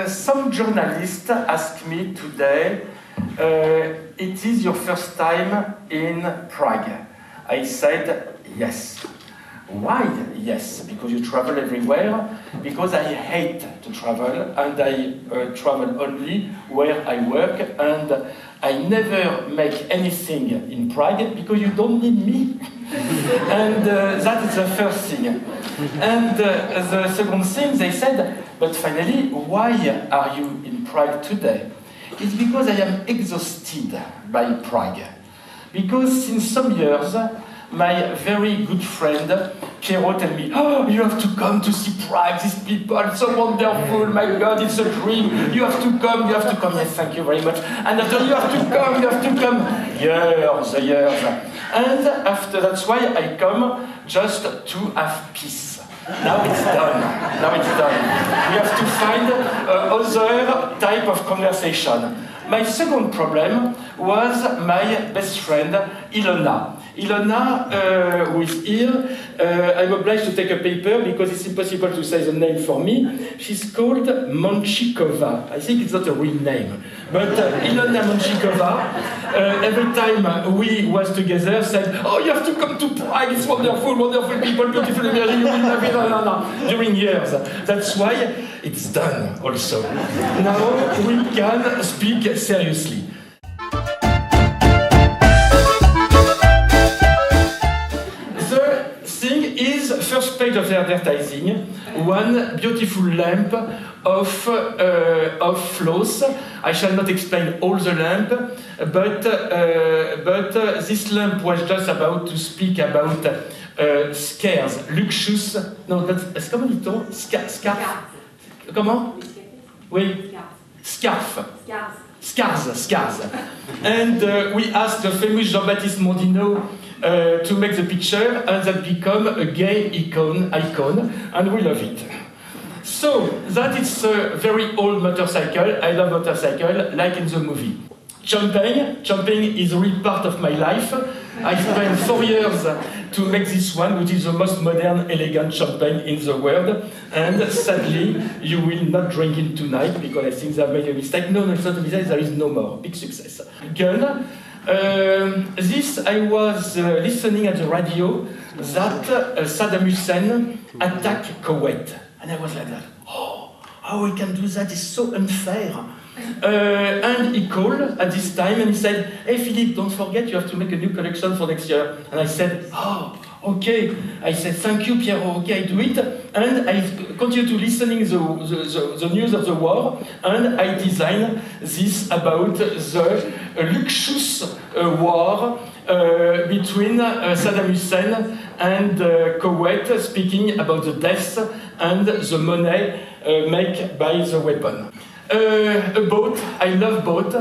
Some journalists asked me today, it is your first time in Prague. I said, yes. Why? Yes, because you travel everywhere, because I hate to travel, and I travel only where I work, and I never make anything in Prague because you don't need me. And that is the first thing. And the second thing, they said, but finally, why are you in Prague today? It's because I am exhausted by Prague. Because since some years, my very good friend, Piero, tell me, oh, you have to come to see Prague, these people are so wonderful, my God, it's a dream, you have to come, yes, thank you very much, and after you have to come, years, and after, that's why I come just to have peace. Now it's done. We have to find other type of conversation. My second problem was my best friend, Ilona. Ilona, who is here, I'm obliged to take a paper because it's impossible to say the name for me. She's called Monchikova. I think it's not a real name. But Ilona Monchikova, every time we was together, said, oh, you have to come to Prague, it's wonderful people, beautiful energy, you will love it, during years. That's why it's done also. Now we can speak seriously. First page of the advertising, one beautiful lamp of floss. I shall not explain all the lamp, but this lamp was just about to speak about scarves, luxuous. No, that's comment dit-on? Scarf. Comment? Oui. Scarf. Scars. And we asked the famous Jean-Baptiste Mondino to make the picture, and that become a gay icon, and we love it. So, that is a very old motorcycle. I love motorcycle, like in the movie. Jumping is a real part of my life. I spent 4 years to make this one, which is the most modern, elegant champagne in the world. And sadly, you will not drink it tonight because I think they have made a mistake. No, it's not a mistake, there is no more. Big success. Gun. This, I was listening at the radio that Saddam Hussein attacked Kuwait. And I was like that, oh, how we can do that is so unfair. And he called at this time and he said, hey Philippe, don't forget you have to make a new collection for next year. And I said, oh, okay. I said, thank you, Piero, okay, I do it. And I continue to listening the news of the war, and I designed this about the luxurious war between Saddam Hussein and Kuwait, speaking about the deaths and the money made by the weapon. A boat, I love boat.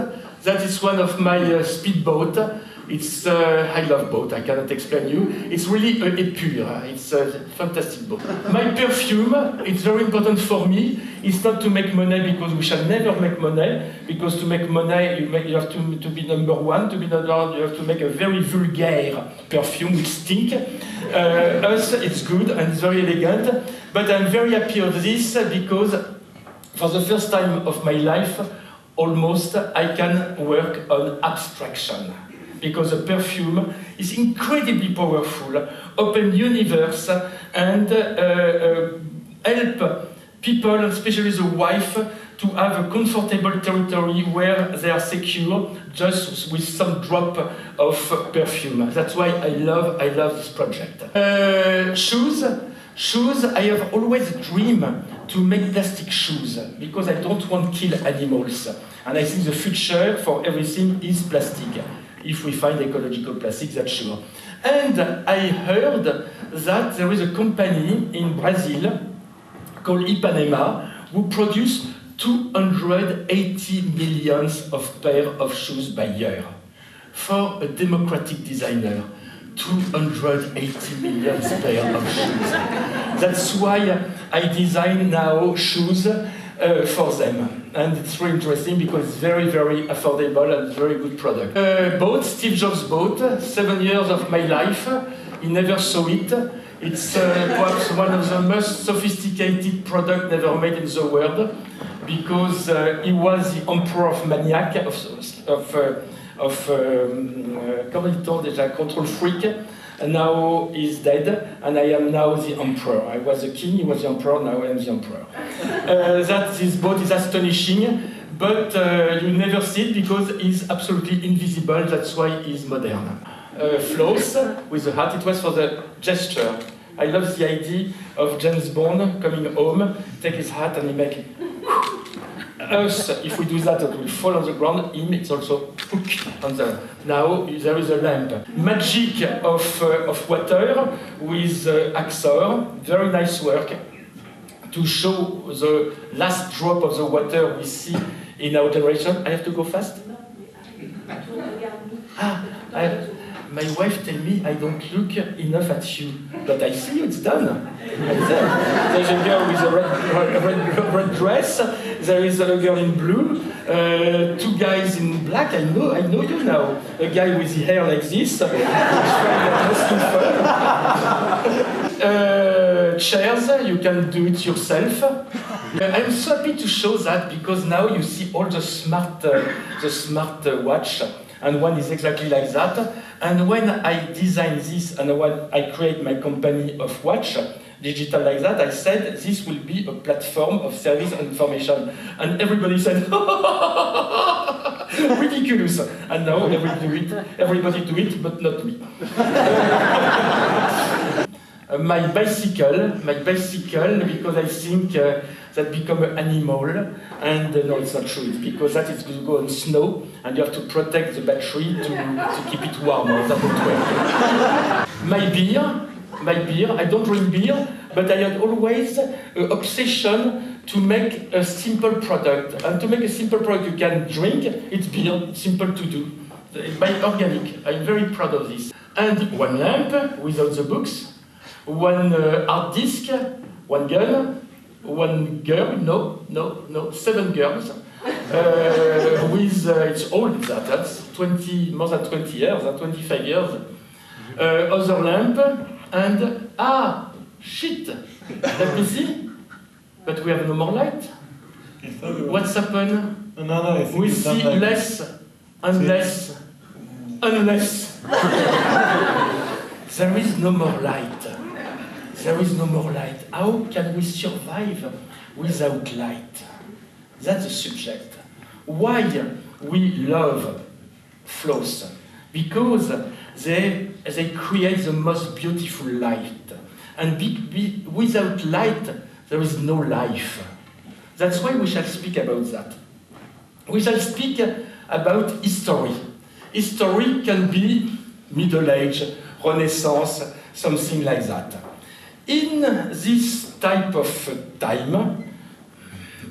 That is one of my speedboat. It's I love boat. I cannot explain you. It's really a épure. It's a fantastic boat. My perfume. It's very important for me. It's not to make money because we shall never make money. Because to make money, you have to be number one. To be number one, you have to make a very vulgar perfume which stink. Us, it's good and it's very elegant. But I'm very happy of this because for the first time of my life, almost, I can work on abstraction. Because the perfume is incredibly powerful, open universe, and help people, especially the wife, to have a comfortable territory where they are secure, just with some drop of perfume. That's why I love this project. Shoes, I have always dreamed to make plastic shoes because I don't want to kill animals. And I think the future for everything is plastic. If we find ecological plastic, that's sure. And I heard that there is a company in Brazil called Ipanema who produce 280 million of pair of shoes by year. For a democratic designer, 280 million pair of shoes. That's why I design now shoes for them. And it's really interesting because it's very, very affordable and very good product. Boat, Steve Jobs boat, 7 years of my life. He never saw it. It's perhaps one of the most sophisticated products never made in the world. because he was the emperor of Maniac, comment dit-on déjà, control freak, and now he's dead, and I am now the emperor. I was the king, he was the emperor, now I am the emperor. That this boat is astonishing, but you never see it because he's absolutely invisible, that's why he's modern. Floss with the hat, it was for the gesture. I love the idea of James Bond coming home, take his hat and he make us, if we do that, it will fall on the ground. Him, it's also on the. Now there is a lamp. Magic of water with Axor. Very nice work to show the last drop of the water we see in our generation. I have to go fast. My wife tells me I don't look enough at you, but I see you, it's done. There's a girl with a red dress, there is a girl in blue, two guys in black, I know you now. A guy with the hair like this, chairs, you can do it yourself. I'm so happy to show that because now you see all the smart watch. And one is exactly like that. And when I design this and when I create my company of watch, digital like that, I said this will be a platform of service and information. And everybody said, ridiculous. And now everybody do it, but not me. My bicycle, because I think that become an animal, and no, it's not true. It's because that is going to go on snow, and you have to protect the battery to keep it warm. My beer, I don't drink beer, but I had always an obsession to make a simple product. And to make a simple product you can drink, it's beer, it's simple to do. By organic, I'm very proud of this. And one lamp without the books, one hard disk, one gun, one girl, no, 7 girls. With, it's old that's more than 20 years, 25 years. Other lamp, and, shit, let me see. But we have no more light. What's happened? No, we see less and less, unless there is no more light. There is no more light. How can we survive without light? That's the subject. Why we love Floss? Because they create the most beautiful light. And without light, there is no life. That's why we shall speak about that. We shall speak about history. History can be Middle Age, Renaissance, something like that. In this type of time,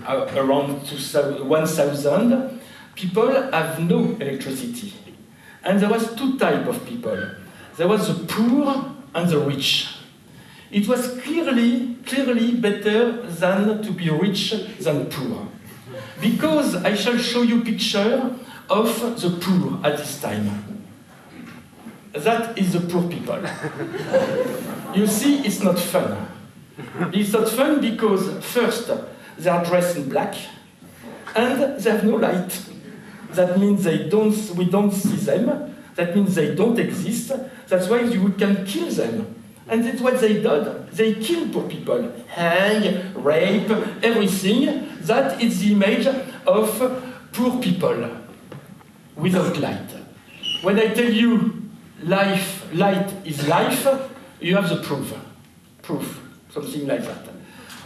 around 1000, people have no electricity. And there was two types of people. There was the poor and the rich. It was clearly better than to be rich than poor. Because I shall show you a picture of the poor at this time. That is the poor people. You see, it's not fun. It's not fun because, first, they are dressed in black, and they have no light. That means we don't see them. That means they don't exist. That's why you can kill them. And that's what they did. They kill poor people. Hang, rape, everything. That is the image of poor people without light. When I tell you light is life, you have the proof, something like that.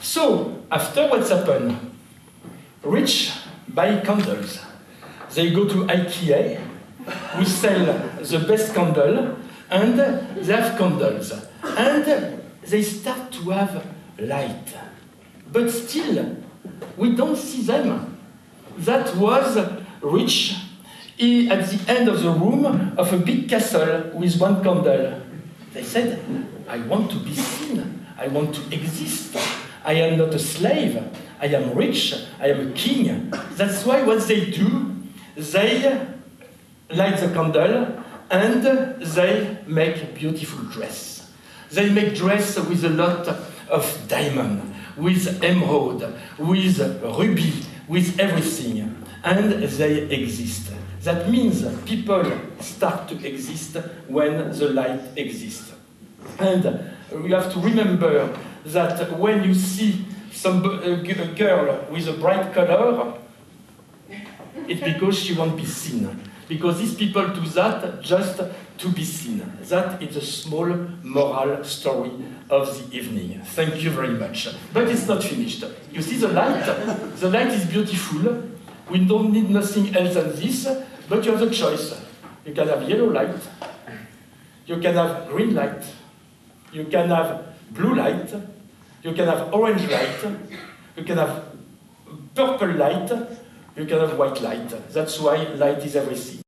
So, after what's happened? Rich buy candles. They go to IKEA, we sell the best candle, and they have candles. And they start to have light. But still, we don't see them. That was rich. He, at the end of the room of a big castle with one candle. They said, I want to be seen. I want to exist. I am not a slave. I am rich. I am a king. That's why what they do, they light the candle and they make beautiful dress. They make dress with a lot of diamond, with emerald, with ruby, with everything, and they exist. That means people start to exist when the light exists. And you have to remember that when you see a girl with a bright color, it's because she won't be seen. Because these people do that just to be seen. That is a small moral story of the evening. Thank you very much. But it's not finished. You see the light? The light is beautiful. We don't need nothing else than this, but you have the choice. You can have yellow light. You can have green light. You can have blue light. You can have orange light. You can have purple light. You can have white light. That's why light is everything.